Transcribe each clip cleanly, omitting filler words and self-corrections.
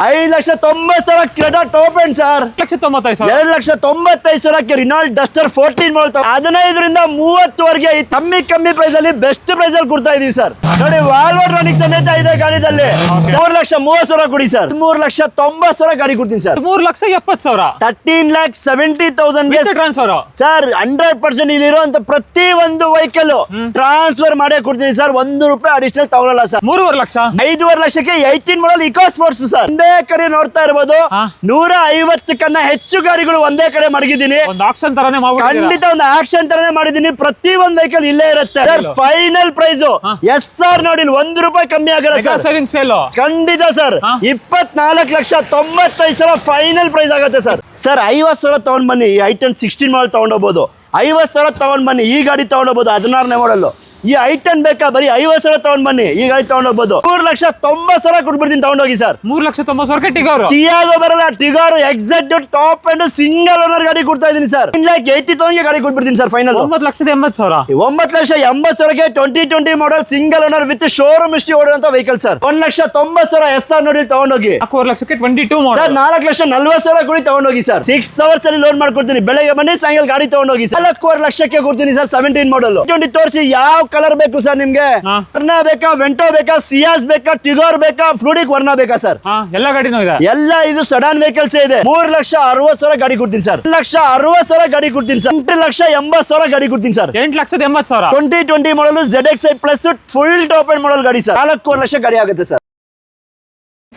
5,90,000 ಕ್ರೆಡಾ top end sir. 2,95,000 ರಿನಾಲ್ಡ್ Duster 14 ಮಾಡಲ್ 15ರಿಂದ 30ವರೆಗೆ ಈ ಕಮ್ಮಿ price ಅಲ್ಲಿ ಬೆಸ್ಟ್ ಪ್ರೈಸ್ ಅಲ್ಲಿ ಕೊಡ್ತಾ ಇದೀವಿ ಸರ್. ನೋಡಿ ವಾಲ್ವರ್ ರನ್ನಿಂಗ್ ಸಮೇತ ಇದೆ ಗಾಡಿದಲ್ಲಿ. 3,30,000 ಕೊಡಿ ಸರ್. 3,90,000 ಗಾಡಿ ಕೊಡ್ತೀನಿ ಸರ್. 3,70,000 13,70,000 transfer sir. 100% ಇಲ್ಲಿರುವಂತ ಪ್ರತಿ ಒಂದು ವೆಹಿಕಲ್ ಟ್ರಾನ್ಸ್ಫರ್ ಮಾಡೇ ಕೊಡ್ತೀನಿ ಸರ್. ₹1 ಅಡಿಷನಲ್ ತಗೊಳ್ಳಲ್ಲ ಸರ್. 3,5 ಲಕ್ಷ 5,5 ಲಕ್ಷಕ್ಕೆ 18 ಮಾಡಲ್ ಇಕೋ ಸ್ಪೋರ್ಟ್ಸ್ ಸರ್. ಒಂದೇ ಕಡೆ ನೋಡ್ತಾ ಇರಬಹುದು 150 ಹೆಚ್ಚು ಗಾಡಿಗಳು ಒಂದೇ ಕಡೆ ಮಡಗಿದ್ದೀನಿ. ಒಂದು ಆಕ್ಷನ್ ತರಾನೇ ಮಾಡ್ಬಿಟ್ಟಿದ್ದೀರಾ. ಖಂಡಿತ ಒಂದು ಆಕ್ಷನ್ ತರನೇ ಮಾಡಿದೀನಿ. ಪ್ರತಿ ಒಂದು ವೆಹಿಕಲ್ ಇಲ್ಲೇ ಇರುತ್ತೆ ಸರ್. ಫೈನಲ್ ಪ್ರೈಸ್ SR ನೋಡಿ ₹1 ಕಮ್ಮಿ ಆಗಲ್ಲ ಸರ್. ಸೇವಿಂಗ್ ಸೇಲ್ ಖಂಡಿತ ಸರ್. 24,95,000 ಫೈನಲ್ ಪ್ರೈಸ್ ಆಗುತ್ತೆ ಸರ್. ಸರ್ 50,000 ತಗೊಂಡ್ ಬನ್ನಿ. ಈ ಐಟನ್ 16 ಮಾಡಲ್ ತಗೊಂಡೋಗ್ಬೋದು. 50,000 ತಗೊಂಡ್ ಬನ್ನಿ. ಈ ಗಾಡಿ ತಗೊಂಡೋಗ್ಬೋದು. 16ನೇ ಮಾಡಲ್. ಈ ಐಟನ್ ಬೇಕಾ ಬರೀ 50,000 ತಗೊಂಡ್ ಬನ್ನಿ. ಈ ಗಾಡಿ ತಗೊಂಡೋಗ್ಬೋದು. 3,90,000 ಕೊಟ್ಬಿಡ್ತೀನಿ ತಗೊಂಡೋಗಿ ಸರ್. 3,90,000 ಟಿಗೋರು. ಟಿಯಾಗೋ ಬರಲ್ಲ. Tigor exact top end single owner ಗಾಡಿ ಕೊಡ್ತಾ ಇದೀನಿ ಸರ್. 1,80,000 ಗಾಡಿ ಕೊಟ್ಬಿಡ್ತೀನಿ sir. Final 9,80,000 9,80,000 2020 model single owner with showroom history ಓಡುವಂತ ವೆಹಿಕಲ್ ಸರ್. 1,90,000 SR ನೋಡಿ ತಗೊಂಡೋಗಿ. 4 ಲಕ್ಷಕ್ಕೆ 22 ಮಾಡಲ್ ಸರ್. 4,40,000 ಕೊಡಿ ತಗೊಂಡೋಗಿ ಸರ್. 6 ಅವರ್ಸ್ ಅಲ್ಲಿ ಲೋನ್ ಮಾಡ್ಕೊಡ್ತೀನಿ. ಬೆಳಗ್ಗೆ ಬನ್ನಿ ಸಾಯಂಕಾಲ ಗಾಡಿ ತಗೊಂಡೋಗಿ. 4 ಲಕ್ಷಕ್ಕೆ ಕೊಡ್ತೀನಿ ಸರ್. 17 ಮಾಡಲ್ 20 ತೋರಿಸಿ. ಯಾವ ಕಲರ್ ಬೇಕು ಸರ್ ನಿಮ್ಗೆ? ವರ್ನಾ ಬೇಕಾ, ವೆಂಟೋ ಬೇಕಾ, ಸಿಯಾಸ್ ಬೇಕಾ, ಟಿಗೋರ್ ಬೇಕಾ, ಫ್ಲೂಡಿಕ್ ವರ್ನಾ ಬೇಕಾ ಸರ್? ಎಲ್ಲ ಗಾಡಿನೂ ಇದೆ. ಎಲ್ಲ ಇದು ಸಡನ್ ವೆಹಿಕಲ್ಸ್ ಇದೆ. 3,60,000 ಗಾಡಿ ಕೊಡ್ತೀನಿ ಸರ್. 1,60,000 ಗಾಡಿ ಕೊಡ್ತೀನಿ ಸರ್. 8,80,000 ಗಾಡಿ ಕೊಡ್ತೀನಿ sir. 8,80,000 2020 model ZXi plus full top end model ಗಾಡಿ ಸರ್. 4 ಲಕ್ಷ ಗಾಡಿ ಆಗುತ್ತೆ ಸರ್.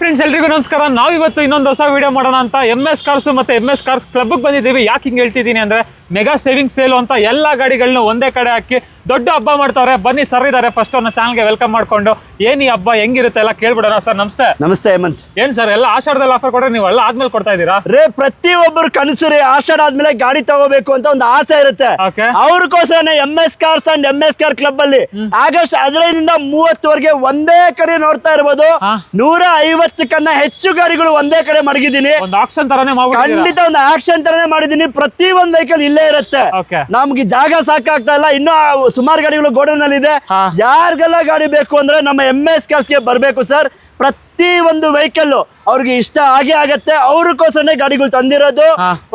ಫ್ರೆಂಡ್ಸ್ ಎಲ್ರಿಗೂ ನಮಸ್ಕಾರ. ನಾವಿವತ್ತು ಇನ್ನೊಂದು ಹೊಸ ವಿಡಿಯೋ ಮಾಡೋಣ ಅಂತ MS ಕಾರ್ಸ್ ಮತ್ತೆ MS ಕಾರ್ಸ್ ಕ್ಲಬ್ ಬಂದಿದ್ದೀವಿ. ಯಾಕೆ ಹಿಂಗೆ ಹೇಳ್ತಿದ್ದೀನಿ ಅಂದ್ರೆ ಮೆಗಾ ಸೇವಿಂಗ್ ಸೇಲ್ ಅಂತ ಎಲ್ಲ ಗಾಡಿಗಳನ್ನ ಒಂದೇ ಕಡೆ ಹಾಕಿ ದೊಡ್ಡ ಹಬ್ಬ ಮಾಡ್ತಾರೆ. ಬನ್ನಿ ಸರ್ ಇದ್ದಾರೆ. ಫಸ್ಟ್ ಅವ್ರನ್ನ ಚಾನಲ್ಗೆ ವೆಲ್ಕಮ್ ಮಾಡ್ಕೊಂಡು ಏನ್ ಈ ಹಬ್ಬ ಹೆಂಗಿರುತ್ತೆ ಎಲ್ಲ ಕೇಳ್ಬಿಡೋಣ. ಸರ್ ನಮಸ್ತೆ. ನಮಸ್ತೆ ಹೇಮಂತ್. ಏನ್ ಸರ್ ಎಲ್ಲ ಆಷಾಢದಲ್ಲಿ ಆಫರ್ ಕೊಟ್ರೆ ನೀವು ಎಲ್ಲ ಆದ್ಮೇಲೆ ಕೊಡ್ತಾ ಇದ್ದೀರಾ? ಪ್ರತಿಯೊಬ್ಬರು ಕನಸು ರೀ. ಆಷಾಢ ಆದ್ಮೇಲೆ ಗಾಡಿ ತಗೋಬೇಕು ಅಂತ ಒಂದು ಆಸೆ ಇರುತ್ತೆ. ಅವ್ರಿಗೋಸ್ಕರನೇ MS cars and MS car club ಅಲ್ಲಿ ಆಗಸ್ಟ್ 15ರಿಂದ 30ವರೆಗೆ ಒಂದೇ ಕಡೆ ನೋಡ್ತಾ ಇರ್ಬೋದು. 150 ಹೆಚ್ಚು ಗಾಡಿಗಳು ಒಂದೇ ಕಡೆ ಮಡಗಿದ್ದೀನಿ. ಒಂದು ಆಕ್ಷನ್ ತರಾನೇ ಮಾಡ್ಬಿಟ್ಟಿದ್ದೀರಾ. ಖಂಡಿತ ಒಂದು ಆಕ್ಷನ್ ತರನೇ ಮಾಡಿದೀನಿ. ಪ್ರತಿ ಒಂದು ವೆಹಿಕಲ್ ಇಲ್ಲೇ ಇರುತ್ತೆ. ನಮ್ಗೆ ಜಾಗ ಸಾಕಾಗ್ತಾ ಇಲ್ಲ. ಇನ್ನು ಸುಮಾರು ಗಾಡಿಗಳು ಗೋಡನ್ ಅಲ್ಲಿ ಇದೆ. ಯಾರಿಗೆಲ್ಲ ಗಾಡಿ ಬೇಕು ಅಂದ್ರೆ ನಮ್ಮ MS ಕಾರ್ಸ್ ಗೆ ಬರ್ಬೇಕು ಸರ್. ಪ್ರತಿ ಒಂದು ವೆಹಿಕಲ್ ಅವ್ರಿಗೆ ಇಷ್ಟ ಆಗತ್ತೆ. ಅವ್ರಿಗೋಸ್ಕರನೇ ಗಾಡಿಗಳು ತಂದಿರೋದು.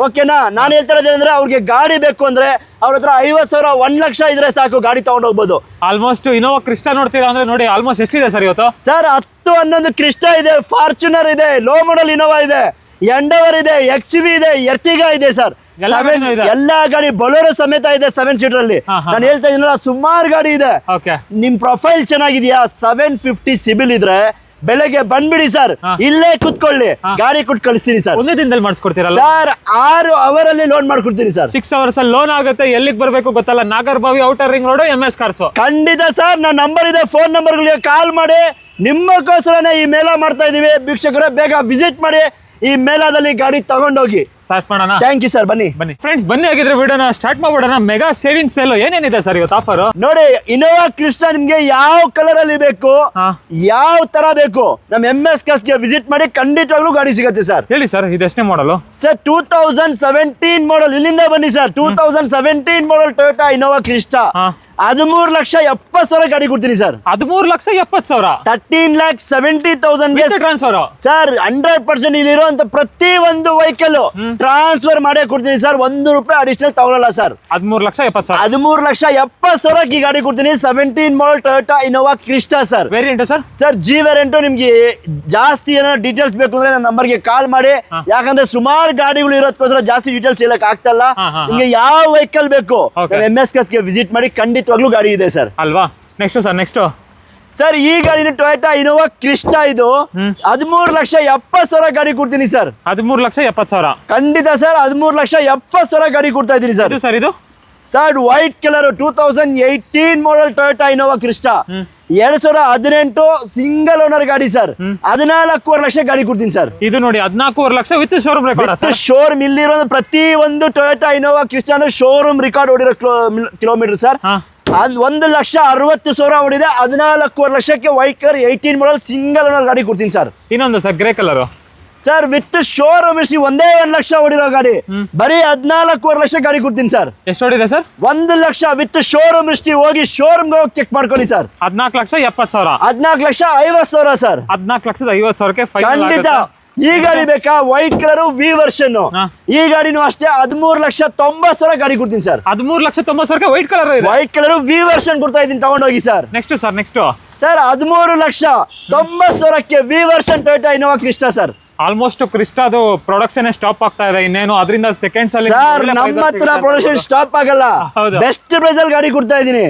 ಓಕೆನಾ? ನಾನು ಹೇಳ್ತಾ ಇರೋದೇನಂದ್ರೆ ಅವ್ರಿಗೆ ಗಾಡಿ ಬೇಕು ಅಂದ್ರೆ ಅವ್ರ ಹತ್ರ 50,000 1 ಲಕ್ಷ ಇದ್ರೆ ಸಾಕು, ಗಾಡಿ ತಗೊಂಡ್ ಹೋಗ್ಬೋದು. ಆಲ್ಮೋಸ್ಟ್ ಇನೋವಾ ಕ್ರಿಸ್ಟಾ ನೋಡ್ತೀರಾ ಅಂದ್ರೆ ನೋಡಿ ಆಲ್ಮೋಸ್ಟ್ ಎಷ್ಟಿದೆ ಸರ್ ಇವತ್ತು? ಸರ್ 10, 11 ಕ್ರಿಸ್ಟಾ ಇದೆ, ಫಾರ್ಚುನರ್ ಇದೆ, ಲೋ ಮಾಡಲ್ ಇನೋವಾ ಇದೆ, ಎಂಡವರ್ ಇದೆ, XV ಇದೆ, ಎರ್ಟಿಗಾ ಇದೆ ಸರ್. ಎಲ್ಲಾ ಗಾಡಿ ಬೊಲೆರೋ ಸಮೇತ ಇದೆ 7 ಸೀಟರ್ ಅಲ್ಲಿ. ನಾನು ಹೇಳ್ತಾ ಇದೀನಲ್ಲ ಸುಮಾರು ಗಾಡಿ ಇದೆ. ನಿಮ್ ಪ್ರೊಫೈಲ್ ಚೆನ್ನಾಗಿದ್ಯಾ, 750 ಸಿಬಿಲ್ ಇದ್ರೆ ಬೆಳಗ್ಗೆ ಬಂದ್ಬಿಡಿ ಸರ್. ಇಲ್ಲೇ ಕುತ್ಕೊಳ್ಳಿ, ಗಾಡಿ ಕೊಟ್ಟು ಕಳಿಸ್ತೀನಿ ಸರ್. ಒಂದೇ ದಿನದಲ್ಲಿ ಮಾಡಿಸ್ಕೊಡ್ತೀರಲ್ಲ ಸರ್? 6 ಅವರಲ್ಲಿ ಲೋನ್ ಮಾಡ್ಕೊಡ್ತೀನಿ ಸರ್. 6 ಅವರ್ಸ್ ಅಲ್ಲಿ ಲೋನ್ ಆಗುತ್ತೆ. ಎಲ್ಲಿಗೆ ಬರಬೇಕು ಗೊತ್ತಲ್ಲ, Nagarbhavi outer ring road MS cars. ಖಂಡಿತ ಸರ್. ನನ್ನ ನಂಬರ್ ಇದೆ, ಫೋನ್ ನಂಬರ್ಗಳಿಗೆ ಕಾಲ್ ಮಾಡಿ. ನಿಮ್ಮಕ್ಕೋಸ್ಕರನೇ ಈ ಮೇಳ ಮಾಡ್ತಾ ಇದೀವಿ. ವೀಕ್ಷಕರೇ ಬೇಗ ವಿಸಿಟ್ ಮಾಡಿ. ಈ ಮೇಳದಲ್ಲಿ ಗಾಡಿ ತಗೊಂಡೋಗಿ ಸ್ಟಾರ್ಟ್ ಮಾಡೋಣ. Thank you sir. ಬನ್ನಿ ಫ್ರೆಂಡ್ಸ್, ಬನ್ನಿ ಆಗಿದ್ರೆ ವಿಡಿಯೋನ ಸ್ಟಾರ್ಟ್ ಮಾಡ್ಬಿಡೋಣ. ಮೆಗಾ ಸೇವಿಂಗ್ ಸೇಲ್ ಏನೇನಿದೆ ಸರ್ ಇವತ್ತು ಆಫರ್? ನೋಡಿ, ಇನೋವಾ ಕ್ರಿಸ್ಟಾ ನಿಮ್ಗೆ ಯಾವ ಕಲರ್ ಅಲ್ಲಿ ಬೇಕು, ಯಾವ ತರ ಬೇಕು, ನಮ್ MS ಕಾರ್ಸ್ ಗೆ ವಿಸಿಟ್ ಮಾಡಿ. ಖಂಡಿತವಾಗ್ಲೂ ಗಾಡಿ ಸಿಗುತ್ತೆ ಸರ್. ಹೇಳಿ ಸರ್, ಇದು ಎಷ್ಟನೇ ಮಾಡಲು? ಸರ್ 2017 ಮಾಡಲ್. ಇಲ್ಲಿಂದ ಬನ್ನಿ ಸರ್. 2017 ಮಾಡಲ್ ಟೊಯೋಟಾ ಇನೋವಾ ಕ್ರಿಸ್ಟಾ 13,70,000 ಗಾಡಿ ಕೊಡ್ತೀನಿ ಸರ್. 13,70,000 13,70,000 transfer sir. 100% ಇಲ್ಲಿರುವಂತ ಪ್ರತಿ ಒಂದು ವೆಹಿಕಲ್ ಟ್ರಾನ್ಸ್ಫರ್ ಮಾಡೇ ಕೊಡ್ತೀನಿ ಸರ್. ₹1 ಅಡಿಷನಲ್ ತಗೊಳ್ಳಲ್ಲ ಸರ್. 13,70,000 13,70,000 ಈ ಗಾಡಿ ಕೊಡ್ತೀನಿ. 17 model Toyota Innova Crysta sir. Variant sir? Sir G variant. ನಿಮ್ಗೆ ಜಾಸ್ತಿ ಏನಾದ್ರು ಡೀಟೇಲ್ಸ್ ಬೇಕು ಅಂದ್ರೆ ನನ್ನ ನಂಬರ್ಗೆ ಕಾಲ್ ಮಾಡಿ. ಯಾಕಂದ್ರೆ ಸುಮಾರು ಗಾಡಿಗಳು ಇರೋದಕ್ಕೋಸ್ಕರ ಜಾಸ್ತಿ ಡೀಟೇಲ್ಸ್ ಹೇಳಕ್ ಆಗ್ತಲ್ಲ. ನಿಮ್ಗೆ ಯಾವ ವೆಹಿಕಲ್ ಬೇಕು MS ಕಾರ್ಸ್ ಗೆ ವಿಸಿಟ್ ಮಾಡಿ. ಖಂಡಿತವಾಗ್ಲೂ ಗಾಡಿ ಇದೆ ಸರ್. ಅಲ್ವಾ? ನೆಕ್ಸ್ಟ್ ಸರ್, ನೆಕ್ಸ್ಟ್ ಸರ್ ಈ ಗಾಡಿನ ಟೊಯೋಟಾ ಇನೋವಾ ಕ್ರಿಸ್ಟಾ ಇದು 13,70,000 ಗಾಡಿ ಕೊಡ್ತೀನಿ ಸರ್. 13,70,000 ಖಂಡಿತ ಸರ್. 13,70,000 ಗಾಡಿ ಕೊಡ್ತಾ ಇದೀನಿ ಸರ್. ಸರ್ ಇದು sir white colour 2018 model Toyota Innova Crysta 2018 single owner ಗಾಡಿ ಸರ್. 14,500,000 ಲಕ್ಷ ಗಾಡಿ ಕೊಡ್ತೀನಿ ಸರ್. ಇದು ನೋಡಿ 14,500,000 lakh with showroom record. Showroom ಇಲ್ಲಿರೋ ಪ್ರತಿ ಒಂದು ಟೊಯೋಟಾ ಇನೋವಾ ಕ್ರಿಸ್ಟಾನು ಶೋರೂಮ್ ರೆಕಾರ್ಡ್ ಹೊಡಿರೋ ಕಿಲೋಮೀಟರ್ ಸರ್. 1,60,000 ಹೊಡಿದೆ. 14,500,000 ಲಕ್ಷಕ್ಕೆ white colour 18 model single owner ಗಾಡಿ ಕೊಡ್ತೀನಿ ಸರ್. ಇನ್ನೊಂದು sir grey colour sir with showroom ಒಂದೇ 1 ಲಕ್ಷ ಹೊಡಿರೋ ಗಾಡಿ ಬರೀ 14,500,000 ಲಕ್ಷ ಗಾಡಿ ಕೊಡ್ತೀನಿ ಸರ್. ಎಷ್ಟು ಹೊಡಿದೆ ಸರ್? 1 ಲಕ್ಷ ವಿತ್ ಶೋರೂಮ್ ಹೋಗಿ ಶೋರೂಮ್ ಹೋಗಿ ಚೆಕ್ ಮಾಡ್ಕೊಳ್ಳಿ ಸರ್. 14,70,000 14,50,000 ಸರ್. 14,50,000ಕ್ಕೆ ಖಂಡಿತ ಈ ಗಾಡಿ ಬೇಕಾ ವೈಟ್ ಕಲರ್ ವಿ ವರ್ಷನ್ ಈ ಗಾಡಿನೂ ಅಷ್ಟೇ 13,90,000 ಗಾಡಿ ಕೊಡ್ತೀನಿ ಸರ್ 13,90,000 ವೈಟ್ ಕಲರ್ ಇದೆ ವೈಟ್ ಕಲರ್ ವಿ ವರ್ಷನ್ ಕೊಡ್ತಾ ಇದೀನಿ ತಗೊಂಡೋಗಿ sir next sir 13,90,000 V version Toyota Innova Crysta sir almost ಕ್ರಿಸ್ಟಾದು ಪ್ರೊಡಕ್ಷನ್ ಸ್ಟಾಪ್ ಆಗ್ತಾ ಇದೆ ಇನ್ನೇನು ಅದರಿಂದ ಸೆಕೆಂಡ್ಸ್ ಅಲ್ಲಿ ಸರ್ ನಮ್ಮ ಹತ್ರ ಪ್ರೊಡಕ್ಷನ್ ಸ್ಟಾಪ್ ಆಗಲ್ಲ ಬೆಸ್ಟ್ ಪ್ರೈಸ್ ಅಲ್ಲಿ ಗಾಡಿ ಕೊಡ್ತಾ ಇದೀನಿ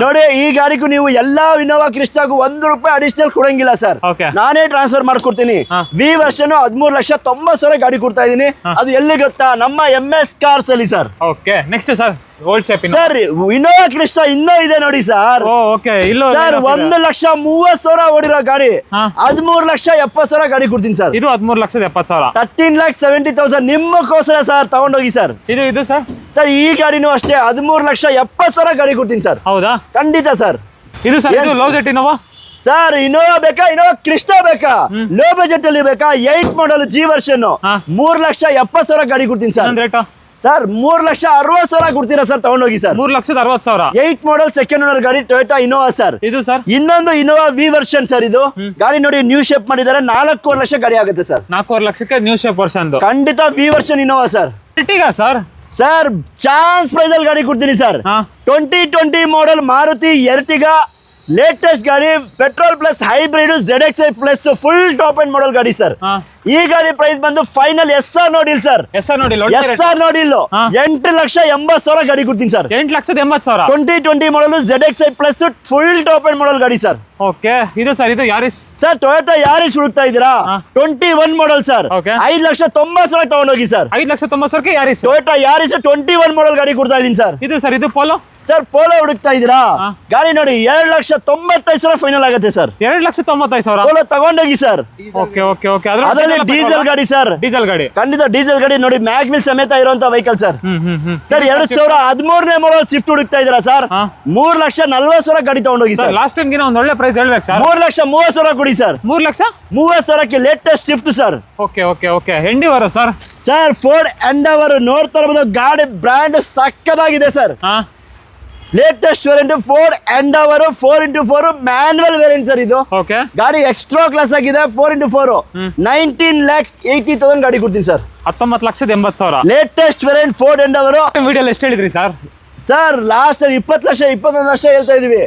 ನೋಡಿ ಈ ಗಾಡಿಗೂ ನೀವು ಎಲ್ಲಾ ಇನೋವಾ ಕ್ರಿಸ್ಟಾಗೂ ₹1 ಅಡಿಷನಲ್ ಕೊಡಂಗಿಲ್ಲ ಸರ್ ನಾನೇ ಟ್ರಾನ್ಸ್ಫರ್ ಮಾಡ್ಕೊಡ್ತೀನಿ ವಿ ವರ್ಷನ್ 13,90,000 ಗಾಡಿ ಕೊಡ್ತಾ ಇದೀನಿ ಅದು ಎಲ್ಲಿ ಗೊತ್ತಾ ನಮ್ಮ MS ಕಾರ್ಸ್ ಅಲ್ಲಿ sir okay next sir old shape sir Innova Crysta ಇನ್ನೂ ಇದೆ ನೋಡಿ ಸರ್ ಓಕೆ ಇಲ್ಲೋ ಸರ್ 1,30,30,000 ಓಡಿರೋ ಗಾಡಿ 13,70,000 ಗಾಡಿ ಕೊಡ್ತೀನಿ ಸರ್ ಇದು 13,70,000 13,70,000 ನಿಮ್ಮಕ್ಕೋಸ್ಕರ ಸರ್ ತಗೊಂಡೋಗಿ ಸರ್ ಇದು ಸರ್ ಸರ್ ಈ ಗಾಡಿನೂ ಅಷ್ಟೇ 13,70,000 ಗಾಡಿ ಕೊಡ್ತೀನಿ ಸರ್ ಹೌದಾ ಖಂಡಿತ ಸರ್ ಇದು ಸರ್ ಇದು low jet Innova sir Innova ಬೇಕಾ ಇನೋವಾ ಕ್ರಿಸ್ಟಾ ಬೇಕಾ ಲೋ ಬಜೆಟ್ ಅಲ್ಲಿ ಬೇಕಾ 8 ಮಾಡಲ್ ಜಿ ವರ್ಷನ್ 3,70,000 ಗಾಡಿ ಕೊಡ್ತೀನಿ ಸರ್ ರೇಟ್ ಸರ್ 3,60,000 ಕೊಡ್ತೀರಾ ಸರ್ ತಗೊಂಡೋಗಿ ಸರ್ 3,60,000 8 ಮಾಡಲ್ ಸೆಕೆಂಡ್ ಓನರ್ ಗಾಡಿ ಟೊಯೋಟಾ ಇನೋವಾ ಸರ್ ಇದು ಸರ್ ಇನ್ನೊಂದು ಇನೋವಾ ವಿ ವರ್ಷನ್ ಸರ್ ಇದು ಗಾಡಿ ನೋಡಿ ನ್ಯೂ ಶೇಪ್ ಮಾಡಿದ್ದಾರೆ 4.5 ಲಕ್ಷ ಗಾಡಿ ಆಗುತ್ತೆ ಸರ್ 4.5 ಲಕ್ಷಕ್ಕೆ ನ್ಯೂ ಶೇಪ್ ವರ್ಷನ್ ಖಂಡಿತ V version Innova sir sir sir chance price ಅಲ್ಲಿ ಗಾಡಿ ಕೊಡ್ತೀನಿ sir 2020 model Maruti Ertiga latest ಗಾಡಿ petrol plus hybrid ZXi plus full top end model ಗಾಡಿ ಸರ್ ಈ ಗಾಡಿ ಪ್ರೈಸ್ ಬಂದು ಫೈನಲ್ SR ನೋಡಿಲ್ ಸರ್ SR ನೋಡಿಲ್ಲ 8,80,000 ಗಾಡಿ ಕೊಡ್ತೀನಿ sir 8,80,000 2020 model ZXi plus full top end model ಗಾಡಿ ಸರ್ ಓಕೆ ಇದು ಸರ್ ಇದು ಯಾರಿಸ್ ಸರ್ ಟೊಯೋಟಾ ಯಾರಿಸ್ ಹುಡುಕ್ತಾ ಇದ್ದೀರಾ 21 ಮಾಡಲ್ ಸರ್ 5,90,000 ತಗೊಂಡೋಗಿ ಸರ್ 5,90,000 ಯಾರಿಸ್ ಟೊಯೋಟಾ ಯಾರಿಸ್ 21 ಮಾಡಲ್ ಗಾಡಿ ಕೊಡ್ತಾ ಇದೀನಿ ಸರ್ ಇದು ಸರ್ ಇದು ಪೋಲೋ ಸರ್ ಪೋಲೋ ಹುಡುಕ್ತಾ ಇದ್ದೀರಾ ಗಾಡಿ ನೋಡಿ 2,95,000 ಫೈನಲ್ ಆಗುತ್ತೆ ಸರ್ 2,95,000 ಪೋಲೋ ತಗೊಂಡೋಗಿ ಸರ್ ಓಕೆ ಓಕೆ ಓಕೆ ಅದರಲ್ಲಿ ಡೀಸೆಲ್ ಗಾಡಿ ಸರ್ ಡೀಸೆಲ್ ಗಾಡಿ ಖಂಡಿತ ಡೀಸೆಲ್ ಗಾಡಿ ನೋಡಿ ಮ್ಯಾಗ್ವಿಲ್ ಸಮೇತ ಇರುವಂತ ವೆಹಿಕಲ್ ಸರ್ ಸರ್ 2013 ಮಾಡಲ್ ಸ್ವಿಫ್ಟ್ ಹುಡುಕ್ತಾ ಇದ್ದೀರಾ ಸರ್ 3,40,000 ಗಾಡಿ ತಗೊಂಡೋಗಿ ಸರ್ ಲಾಸ್ಟ್ ಟೈಮ್ ಒಂದು ಒಳ್ಳೆ ಪ್ರೈಸ್ ಹೇಳ್ಬೇಕು ಸರ್ 3,30,000 ಕೊಡಿ sir 3,30,000 latest Swift sir okay okay okay Endeavour sir sir Ford Endeavour ನೋಡ್ತಾ ಇರಬಹುದು ಗಾಡಿ ಬ್ರ್ಯಾಂಡ್ ಸಕ್ಕದಾಗಿದೆ sir latest variant Ford Endeavour 4x4 manual variant sir ಇದು ಗಾಡಿ ಎಕ್ಸ್ಟ್ರಾ ಕ್ಲಾಸ್ ಆಗಿದೆ 4x4 19,80,000 ಗಾಡಿ ಕೊಡ್ತೀನಿ sir 19,80,000 latest variant Ford Endeavour video ಎಷ್ಟು ಹೇಳಿದ್ರಿ sir sir last 20 lakh 21 lakh ಹೇಳ್ತಾ ಇದೀವಿ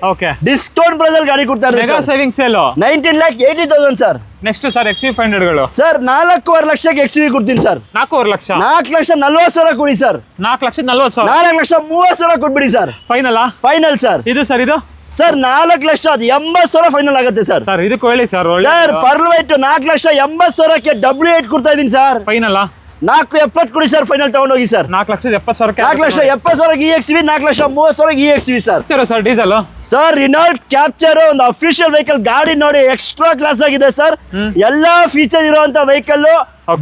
ಡಿಸ್ಕೌಂಟ್ ಪ್ರೈಸ್ ಅಲ್ಲಿ ಗಾಡಿ ಕೊಡ್ತಾ ಇದ್ದಾರೆ mega saving sale 19,80,000 sir next sir XV500 ಗಳು ಸರ್ 4.5 ಲಕ್ಷಕ್ಕೆ XV ಕೊಡ್ತೀನಿ ಸರ್ 4.5 ಲಕ್ಷ 4,40,000 ಕೊಡಿ ಸರ್ 4,40,000 4,30,000 ಕೊಟ್ಬಿಡಿ ಸರ್ ಫೈನಲ್ ಸರ್ ಇದು ಸರ್ ಇದು ಸರ್ 4,80,000 ಫೈನಲ್ ಆಗುತ್ತೆ ಸರ್ ಸರ್ ಇದಕ್ಕೆ ಹೇಳಿ ಸರ್ ಸರ್ ಪರ್ಲ್ ವೈಟ್ 4,80,000ಕ್ಕೆ W8 ಕೊಡ್ತಾ ಇದೀನಿ ಸರ್ ಫೈನಲ್ 4,70,000 ಕೊಡಿ ಸರ್ ಫೈನಲ್ ತಗೊಂಡೋಗಿ sir 4,70,000 4,70,000 EXV 4,30,000 EXV sir sir diesel sir Renault Captur ಒಂದು ಅಫಿಷಿಯಲ್ ವೆಹಿಕಲ್ ಗಾಡಿ ನೋಡಿ ಎಕ್ಸ್ಟ್ರಾ ಕ್ಲಾಸ್ ಆಗಿದೆ ಸರ್ ಎಲ್ಲಾ ಫೀಚರ್ ಇರುವಂತ vehicle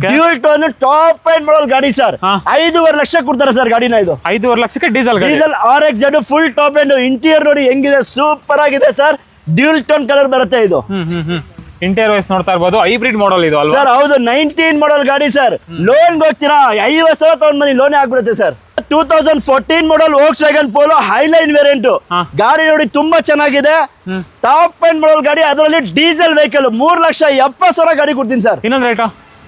dual tone top end model ಗಾಡಿ ಸರ್ 5.5 ಲಕ್ಷ ಕೊಡ್ತಾರೆ ಸರ್ ಗಾಡಿನ ಇದು 5.5 ಲಕ್ಷಕ್ಕೆ diesel RXZ full top and interior ನೋಡಿ ಹೆಂಗಿದೆ ಸೂಪರ್ ಆಗಿದೆ ಸರ್ ಡ್ಯೂಲ್ ಟೋನ್ ಕಲರ್ ಬರುತ್ತೆ ಇದು ಇಂಟೀರಿಯರ್ ವೈಸ್ ನೋಡ್ತಾ ಇರಬಹುದು ಹೈಬ್ರಿಡ್ ಮಾಡಲ್ ಇದು ಅಲ್ವಾ ಸರ್ ಹೌದು 19 ಮಾಡಲ್ ಗಾಡಿ ಸರ್ ಲೋನ್ ಹೋಗ್ತೀರಾ 50,000 ತಗೊಂಡ್ ಬನ್ನಿ ಲೋನ್ ಆಗ್ಬಿಡುತ್ತೆ ಸರ್ 2014 ಮಾಡಲ್ ವೋಕ್ಸ್ವ್ಯಾಗನ್ ಪೋಲೋ ಹೈಲೈನ್ ವೇರಿಯಂಟ್ ಗಾಡಿ ನೋಡಿ ತುಂಬಾ ಚೆನ್ನಾಗಿದೆ ಟಾಪ್ ಅಂಡ್ ಮಾಡಲ್ ಗಾಡಿ ಅದರಲ್ಲಿ ಡೀಸೆಲ್ ವೆಹಿಕಲ್ 3,70,000 ಗಾಡಿ ಕೊಡ್ತೀನಿ ಸರ್ ಇನ್ನೊಂದು rate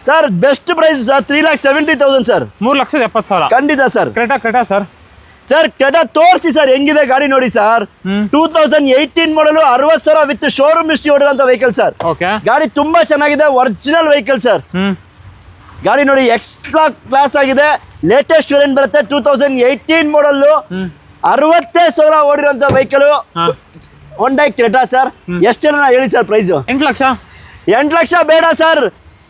sir best price sir 3,70,000 sir 3,70,000 ಖಂಡಿತ ಸರ್ ಕ್ರೆಟಾ ಸರ್ ಕ್ರೆಟಾ ತೋರಿಸಿ ಸರ್ ಹೆಂಗಿದೆ ಗಾಡಿ ನೋಡಿ sir 2018 model 60,000 with showroom history ಹೊಡಿರುವಂತ ವೆಹಿಕಲ್ ಸರ್ ಗಾಡಿ ತುಂಬಾ ಚೆನ್ನಾಗಿದೆ ಒರಿಜಿನಲ್ ವೆಹಿಕಲ್ ಸರ್ ಗಾಡಿ ನೋಡಿ ಎಕ್ಸ್ಟ್ರಾ ಕ್ಲಾಸ್ ಆಗಿದೆ ಲೇಟೆಸ್ಟ್ ವೇರಿಯಂಟ್ ಬರುತ್ತೆ 2018 ಮಾಡಲ್ 60,000 ಓಡಿರುವಂತ ವೆಹಿಕಲ್ ಹೊಂಡೈ ಕ್ರೆಟಾ ಸರ್ ಎಷ್ಟೇನ ಹೇಳಿ ಸರ್ ಪ್ರೈಸ್ 8 ಲಕ್ಷ ಬೇಡ ಸರ್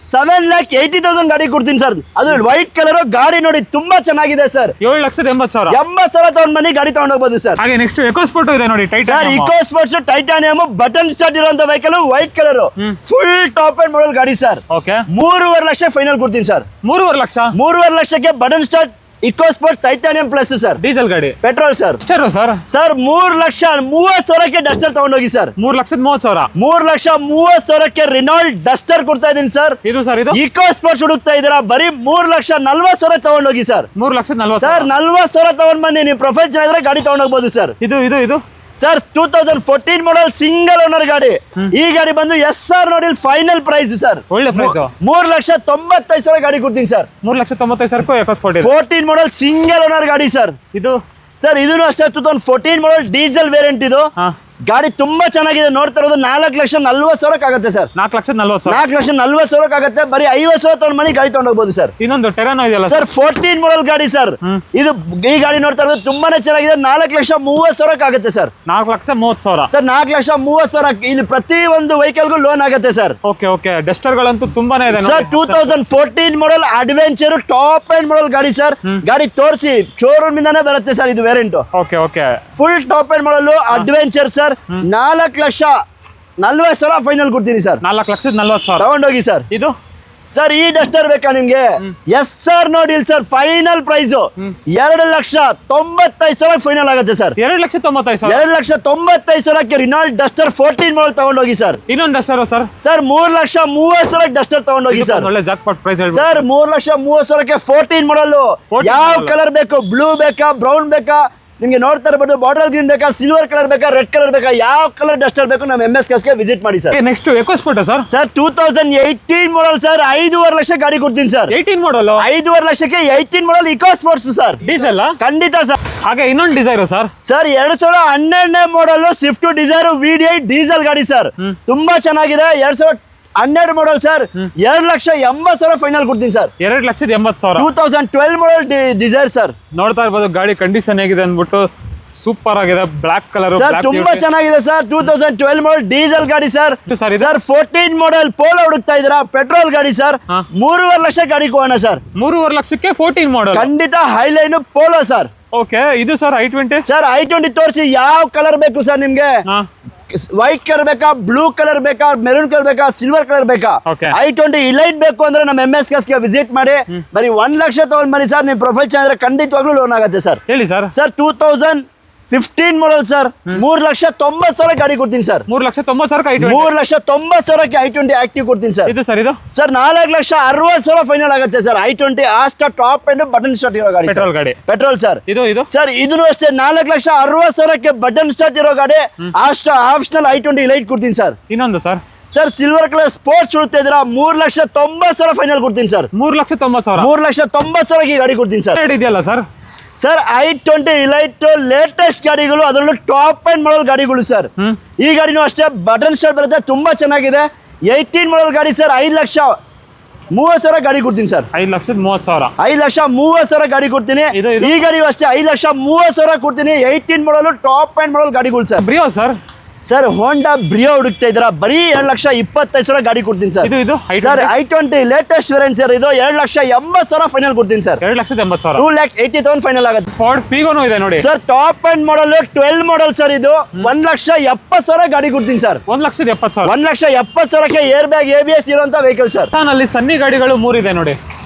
7,80,000 ಗಾಡಿ ಕೊಡ್ತೀನಿ ಸರ್ ಅದು ವೈಟ್ ಕಲರ್ ಗಾಡಿ ನೋಡಿ ತುಂಬಾ ಚೆನ್ನಾಗಿದೆ ಸರ್ 7,80,000 ತಗೊಂಡ್ ಬನ್ನಿ ಗಾಡಿ ತಗೊಂಡ್ ಹೋಗ್ಬೋದು ಸರ್ ಹಾಗೆ ನೆಕ್ಸ್ಟ್ ಎಕೋಸ್ಪೋರ್ಟ್ ಇದೆ ನೋಡಿ sir EcoSports titanium button start ಇರುವಂತ vehicle white colour full top end model ಗಾಡಿ ಸರ್ 3.5 ಲಕ್ಷ ಫೈನಲ್ ಕೊಡ್ತೀನಿ ಸರ್ 3.5 ಲಕ್ಷಕ್ಕೆ button start EcoSport titanium plus sir diesel ಗಾಡಿ ಪೆಟ್ರೋಲ್ ಸರ್ ಸರ್ 3,30,000ಕ್ಕೆ ಡಸ್ಟರ್ ತಗೊಂಡೋಗಿ ಸರ್ 3,30,000ಕ್ಕೆ ರಿನಾಲ್ಟ್ ಡಸ್ಟರ್ ಕೊಡ್ತಾ ಇದೀನಿ ಸರ್ ಇದು ಇಕೋಸ್ಪೋರ್ಟ್ ಹುಡುಕ್ತಾ ಇದೀರಾ ಬರೀ 3,40,000 ತಗೊಂಡೋಗಿ ಸರ್ 3,40,000 ಸರ್ 40,000 ತಗೊಂಡ್ ಬನ್ನಿ ನೀವು ಪ್ರೊಫೈಲ್ ಚೆನ್ನಾಗಿದ್ರೆ ಗಾಡಿ ತಗೊಂಡೋಗ್ಬೋದು ಸರ್ ಇದು ಸರ್ 2014 ಮಾಡಲ್ ಸಿಂಗಲ್ ಓನರ್ ಗಾಡಿ. ಈ ಗಾಡಿ ಬಂದು SR ನೋಡಿ ಫೈನಲ್ ಪ್ರೈಸ್ ಸರ್. ಒಳ್ಳೆ ಪ್ರೈಸ್. 3,95,000 ಗಾಡಿ ಕೊಡ್ತೀನಿ ಸರ್. 3,95,000 EcoSport 14 ಮಾಡಲ್ ಸಿಂಗಲ್ ಓನರ್ ಗಾಡಿ ಸರ್. ಇದು ಸರ್ ಇದನ್ನು ಅಷ್ಟೇ 2014 ಮಾಡಲ್ ಡೀಸೆಲ್ ವೇರಿಯಂಟ್ ಇದು. ಗಾಡಿ ತುಂಬಾ ಚೆನ್ನಾಗಿದೆ. ನೋಡ್ತಾ ಇರೋದು 4,40,000 ಆಗುತ್ತೆ ಸರ್. 4,40,000. 4,40,000 ಆಗುತ್ತೆ. ಬರೀ 50,000 ತಗೊಂಡ್ ಮನಿ ಗಾಡಿ ತಗೊಂಡೋಗ್ಬೋದು ಸರ್. ಇನ್ನೊಂದು ಟೆರಾನೋ ಇದೆಯಲ್ಲ ಸರ್ 14 ಮಾಡಲ್ ಗಾಡಿ ಸರ್. ಇದು ಈ ಗಾಡಿ ನೋಡ್ತಾ ಇರೋದು ತುಂಬಾನೇ ಚೆನ್ನಾಗಿದೆ. 4,30,000 ಆಗುತ್ತೆ ಸರ್. 4,30,000 ಸರ್ 4,30,000 ಇಲ್ಲಿ ಪ್ರತಿ ಒಂದು ವೆಹಿಕಲ್ಗೂ ಲೋನ್ ಆಗುತ್ತೆ ಸರ್. ಓಕೆ ಡಸ್ಟರ್ ಗಳಂತೂ ತುಂಬಾನೇ ಇದೆ sir 2014 model adventure top end model ಗಾಡಿ ಸರ್. ಗಾಡಿ ತೋರಿಸಿ ಶೋರೂಮ್ ಇಂದಾನೆ ಬರುತ್ತೆ ಸರ್. ಇದು variant okay full top end model adventure sir. 4,40,000 final ಕೊಡ್ತೀನಿ ಸರ್. 4,40,000 ತಗೊಂಡೋಗಿ ಸರ್. ಇದು ಸರ್ ಈ ಡಸ್ಟರ್ ಬೇಕಾ ನಿಮ್ಗೆ? SR ನೋಡಿ ಸರ್ ಫೈನಲ್ ಪ್ರೈಸ್ 2,95,000 ಫೈನಲ್ ಆಗುತ್ತೆ ಸರ್. 2,95,000. 2,95,000 ರಿನಾಲ್ಟ್ ಡಸ್ಟರ್ 14 ಮಾಡಲ್ ತಗೊಂಡೋಗಿ ಸರ್. ಇನ್ನೊಂದು ಡಸ್ಟರ್ ಸರ್. ಸರ್ 3,30,000 ಡಸ್ಟರ್ ತಗೊಂಡೋಗಿ ಸರ್. ಒಳ್ಳೆ ಜಾಕ್ಪಾಟ್ ಪ್ರೈಸ್ ಹೇಳಿ ಸರ್ 3,30,000 14 ಮಾಡಲ್. ಯಾವ ಕಲರ್ ಬೇಕು? ಬ್ಲೂ ಬೇಕಾ, ಬ್ರೌನ್ ಬೇಕಾ, ನಿಮ್ಗೆ ನೋಡ್ತಾ ಇರಬಹುದು ಬಾಟಲ್ ಗ್ರೀನ್ ಬೇಕಾ, ಸಿಲ್ವರ್ ಕಲರ್ ಬೇಕಾ, ರೆಡ್ ಕಲರ್ ಬೇಕಾ, ಯಾವ ಕಲರ್ ಡಸ್ಟರ್ ಬೇಕು ನಮ್ಮ MS ಕಾರ್ಸ್ಗೆ ವಿಸಿಟ್ ಮಾಡಿ sir. Next EcoSport sir. Sir 2018 model sir. 5.5 lakh ಗಾಡಿ ಕೊಡ್ತೀನಿ ಸರ್. 18 ಮಾಡಲ್ 5.5 ಲಕ್ಷಕ್ಕೆ 18 ಮಾಡಲ್ EcoSports ಸರ್. ಡೀಸೆಲ್ ಖಂಡಿತ ಸರ್. ಹಾಗೆ ಇನ್ನೊಂದು ಡಿಸೈರ್ ಸರ್. ಸರ್ 2012 ಮಾಡಲ್ ಸ್ವಿಫ್ಟ್ ಡಿಸೈರ್ VD8 ಡೀಸೆಲ್ ಗಾಡಿ ಸರ್. ತುಂಬಾ ಚೆನ್ನಾಗಿದೆ. 2012 ಮಾಡಲ್ ಸರ್. 2,80,000 ಫೈನಲ್ ಕೊಡ್ತೀನಿ ಸರ್. 2,80,000. 2012 ಮಾಡಲ್ ಡಿಸೈರ್ ಸರ್. ನೋಡ್ತಾ ಇರ್ಬೋದು ಗಾಡಿ ಕಂಡೀಷನ್ ಹೇಗಿದೆ ಅಂದ್ಬಿಟ್ಟು. ಸೂಪರ್ ಆಗಿದೆ. ಬ್ಲಾಕ್ ಕಲರ್ ಸರ್ ತುಂಬಾ ಚೆನ್ನಾಗಿದೆ ಸರ್. 2012 ಮಾಡಲ್ ಡೀಸೆಲ್ ಗಾಡಿ ಸರ್. ಸರ್ 14 ಮಾಡಲ್ ಪೋಲೋ ಹುಡುಕ್ತಾ ಇದ್ದೀರಾ? ಪೆಟ್ರೋಲ್ ಗಾಡಿ ಸರ್. 3.5 ಲಕ್ಷ ಗಾಡಿ ಕೊಡೋಣ ಸರ್. 3.5 ಲಕ್ಷಕ್ಕೆ 14 ಮಾಡಲ್. ಖಂಡಿತ ಹೈಲೈನ್ ಪೋಲೋ ಸರ್. ಓಕೆ ಇದು ಸರ್ I20 ಸರ್. I20 ತೋರಿಸಿ ಯಾವ ಕಲರ್ ಬೇಕು ಸರ್ ನಿಮ್ಗೆ? ವೈಟ್ ಕಲರ್ ಬೇಕಾ, ಬ್ಲೂ ಕಲರ್ ಬೇಕಾ, ಮೆರೂನ್ ಕಲರ್ ಬೇಕಾ, ಸಿಲ್ವರ್ ಕಲರ್ ಬೇಕಾ? I20 ಇಲೈಟ್ ಬೇಕು ಅಂದ್ರೆ ನಮ್ಮ MS ಕಾರ್ಸ್ಗೆ ವಿಸಿಟ್ ಮಾಡಿ. ಬರೀ 1 ಲಕ್ಷ ತಗೊಂಡ್ ಬನ್ನಿ ಸರ್. ನಿಮ್ ಪ್ರೊಫೈಲ್ ಚೆನ್ನಾಗಿದ್ರೆ ಖಂಡಿತವಾಗ್ಲೂ ಲೋನ್ ಆಗುತ್ತೆ ಸರ್. ಹೇಳಿ ಸರ್. Sir 2015 model sir. 3,90,000 ಗಾಡಿ ಕೊಡ್ತೀನಿ ಸರ್. 3,90,000 3,90,000 I20 ಆಕ್ಟಿವ್ ಕೊಡ್ತೀನಿ ಸರ್. ಇದು ಸರ್. ಇದು ಸರ್ 4,60,000 ಫೈನಲ್ ಆಗುತ್ತೆ sir. I20 Asta top end button start ಇರೋ ಗಾಡಿ. ಪೆಟ್ರೋಲ್ ಗಾಡಿ. Petrol sir. ಇದು ಸರ್ ಇದನ್ನು ಅಷ್ಟೇ 4,60,000 ಬಟನ್ ಸ್ಟಾರ್ಟ್ ಇರೋ ಗಾಡಿ. ಆಸ್ಟಾ ಆಪ್ಷನಲ್ I20 ಲೈಟ್ ಕೊಡ್ತೀನಿ ಸರ್. ಇನ್ನೊಂದು sir. Sir silver colour sports ಹುಡುಕ್ತಾ ಇದ್ದೀರಾ? 3,90,000 ಫೈನಲ್ ಕೊಡ್ತೀನಿ ಸರ್. 3,90,000. 3,90,000 ಗಾಡಿ ಕೊಡ್ತೀನಿ ಸರ್. ಇದೆಯಲ್ಲ sir. Sir I20 elite latest ಗಾಡಿಗಳು, ಅದರಲ್ಲೂ ಟಾಪ್ ಅಂಡ್ ಮಾಡಲ್ ಗಾಡಿಗಳು ಸರ್. ಈ ಗಾಡಿನೂ ಅಷ್ಟೇ ಬಟನ್ ಸ್ಟಾರ್ಟ್ ಬರುತ್ತೆ. ತುಂಬಾ ಚೆನ್ನಾಗಿದೆ. 18 ಮಾಡಲ್ ಗಾಡಿ ಸರ್. 5,30,000 ಗಾಡಿ ಕೊಡ್ತೀನಿ ಸರ್. 5,30,000. 5,30,000 ಗಾಡಿ ಕೊಡ್ತೀನಿ. ಈ ಗಾಡಿಯೂ ಅಷ್ಟೇ 5,30,000 ಕೊಡ್ತೀನಿ. 18 ಮಾಡಲ್ ಟಾಪ್ ಅಂಡ್ ಮಾಡಲ್ ಗಾಡಿಗಳು sir. Brio sir. Sir Honda Brio ಹುಡುಕ್ತಾ ಇದ್ದೀರಾ? ಬರೀ 2,25,000 ಗಾಡಿ ಕೊಡ್ತೀನಿ ಸರ್. ಇದು sir I20 latest variant sir. ಇದು 2,80,000 ಫೈನಲ್ ಕೊಡ್ತೀನಿ ಸರ್. 2,80,000. 2,80,000 ಫೈನಲ್ ಆಗುತ್ತೆ. ಫೋರ್ಡ್ ಫಿಗೋನು ಇದೆ ನೋಡಿ ಸರ್. ಟಾಪ್ ಅಂಡ್ ಮಾಡಲ್ 12 ಮಾಡಲ್ ಸರ್. ಇದು 1,70,000 ಗಾಡಿ ಕೊಡ್ತೀನಿ ಸರ್. 1,70,000. 1,70,000 ಏರ್ ಬ್ಯಾಗ್ ABS ಇರುವಂತ ವೆಹಿಕಲ್ ಸರ್. ಅಲ್ಲಿ ಸನ್ನಿ ಗಾಡಿಗಳು 3 ಇದೆ ನೋಡಿ